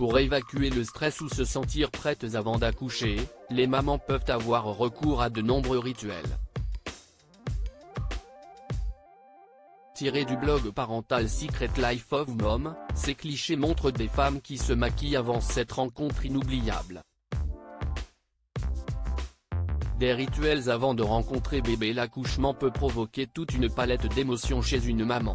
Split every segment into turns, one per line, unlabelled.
Pour évacuer le stress ou se sentir prêtes avant d'accoucher, les mamans peuvent avoir recours à de nombreux rituels. Tiré du blog parental Secret Life of Mom, ces clichés montrent des femmes qui se maquillent avant cette rencontre inoubliable. Des rituels avant de rencontrer bébé. L'accouchement peut provoquer toute une palette d'émotions chez une maman.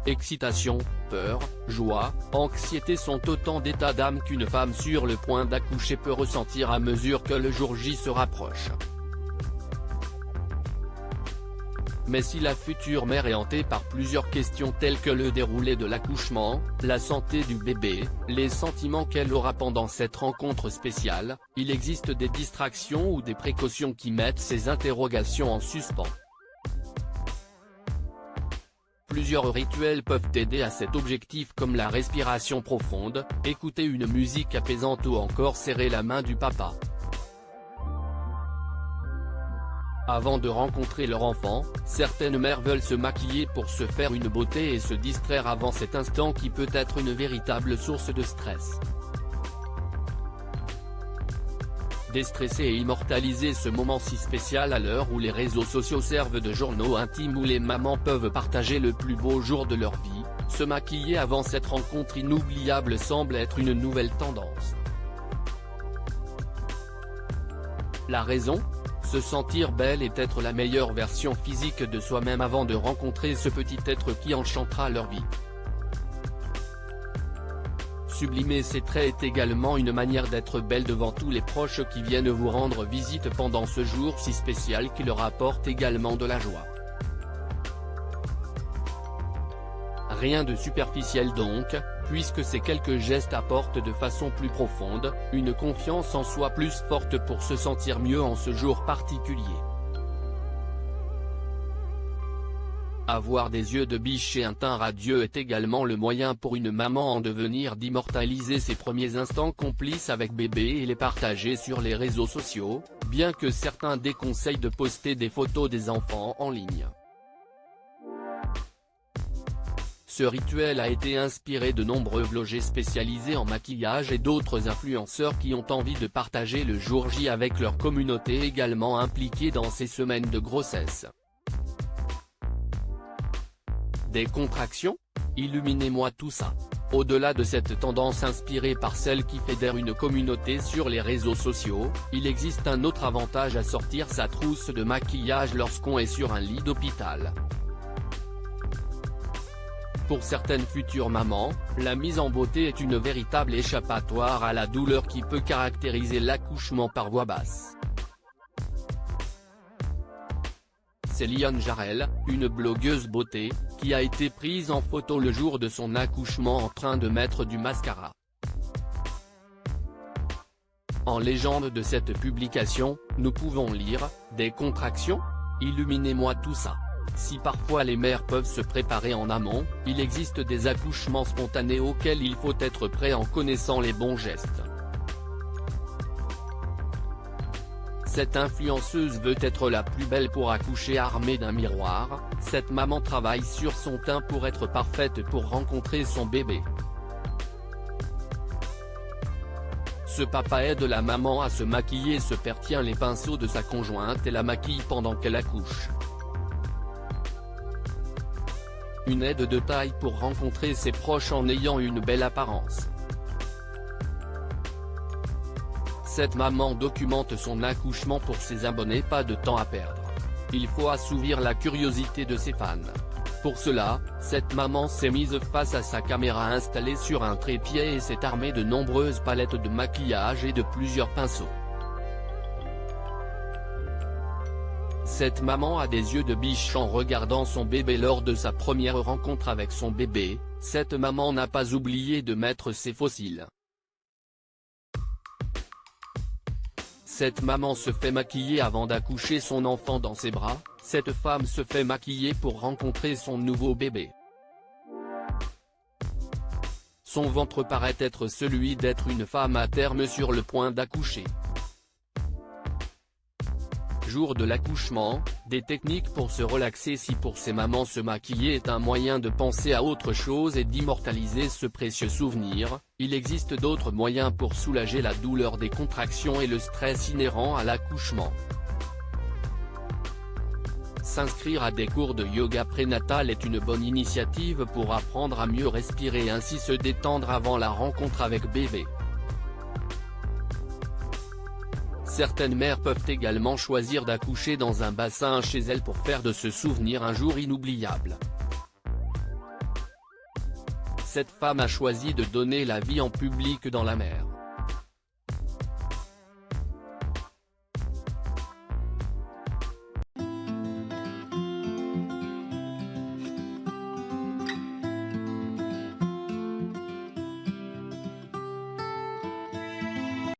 Excitation, peur, joie, anxiété sont autant d'états d'âme qu'une femme sur le point d'accoucher peut ressentir à mesure que le jour J se rapproche. Mais si la future mère est hantée par plusieurs questions telles que le déroulé de l'accouchement, la santé du bébé, les sentiments qu'elle aura pendant cette rencontre spéciale, il existe des distractions ou des précautions qui mettent ces interrogations en suspens. Plusieurs rituels peuvent aider à cet objectif comme la respiration profonde, écouter une musique apaisante ou encore serrer la main du papa. Avant de rencontrer leur enfant, certaines mères veulent se maquiller pour se faire une beauté et se distraire avant cet instant qui peut être une véritable source de stress. Déstresser et immortaliser ce moment si spécial à l'heure où les réseaux sociaux servent de journaux intimes où les mamans peuvent partager le plus beau jour de leur vie, se maquiller avant cette rencontre inoubliable semble être une nouvelle tendance. La raison ? Se sentir belle et être la meilleure version physique de soi-même avant de rencontrer ce petit être qui enchantera leur vie. Sublimer ses traits est également une manière d'être belle devant tous les proches qui viennent vous rendre visite pendant ce jour si spécial qui leur apporte également de la joie. Rien de superficiel donc, puisque ces quelques gestes apportent de façon plus profonde, une confiance en soi plus forte pour se sentir mieux en ce jour particulier. Avoir des yeux de biche et un teint radieux est également le moyen pour une maman en devenir d'immortaliser ses premiers instants complices avec bébé et les partager sur les réseaux sociaux, bien que certains déconseillent de poster des photos des enfants en ligne. Ce rituel a été inspiré de nombreux vloggers spécialisés en maquillage et d'autres influenceurs qui ont envie de partager le jour J avec leur communauté également impliquée dans ces semaines de grossesse. Des contractions ? Illuminez-moi tout ça. Au-delà de cette tendance inspirée par celle qui fédère une communauté sur les réseaux sociaux, il existe un autre avantage à sortir sa trousse de maquillage lorsqu'on est sur un lit d'hôpital. Pour certaines futures mamans, la mise en beauté est une véritable échappatoire à la douleur qui peut caractériser l'accouchement par voie basse. C'est Lyon Jarel, une blogueuse beauté, qui a été prise en photo le jour de son accouchement en train de mettre du mascara. En légende de cette publication, nous pouvons lire « Des contractions ? Illuminez-moi tout ça ». Si parfois les mères peuvent se préparer en amont, il existe des accouchements spontanés auxquels il faut être prêt en connaissant les bons gestes. Cette influenceuse veut être la plus belle pour accoucher armée d'un miroir, cette maman travaille sur son teint pour être parfaite pour rencontrer son bébé. Ce papa aide la maman à se maquiller, se pertient les pinceaux de sa conjointe et la maquille pendant qu'elle accouche. Une aide de taille pour rencontrer ses proches en ayant une belle apparence. Cette maman documente son accouchement pour ses abonnés, pas de temps à perdre. Il faut assouvir la curiosité de ses fans. Pour cela, cette maman s'est mise face à sa caméra installée sur un trépied et s'est armée de nombreuses palettes de maquillage et de plusieurs pinceaux. Cette maman a des yeux de biche en regardant son bébé lors de sa première rencontre avec son bébé, cette maman n'a pas oublié de mettre ses faux cils. Cette maman se fait maquiller avant d'accoucher son enfant dans ses bras, cette femme se fait maquiller pour rencontrer son nouveau bébé. Son ventre paraît être celui d'être une femme à terme sur le point d'accoucher. Jour de l'accouchement, des techniques pour se relaxer. Si pour ces mamans se maquiller est un moyen de penser à autre chose et d'immortaliser ce précieux souvenir, il existe d'autres moyens pour soulager la douleur des contractions et le stress inhérent à l'accouchement. S'inscrire à des cours de yoga prénatal est une bonne initiative pour apprendre à mieux respirer et ainsi se détendre avant la rencontre avec bébé. Certaines mères peuvent également choisir d'accoucher dans un bassin chez elles pour faire de ce souvenir un jour inoubliable. Cette femme a choisi de donner la vie en public dans la mer.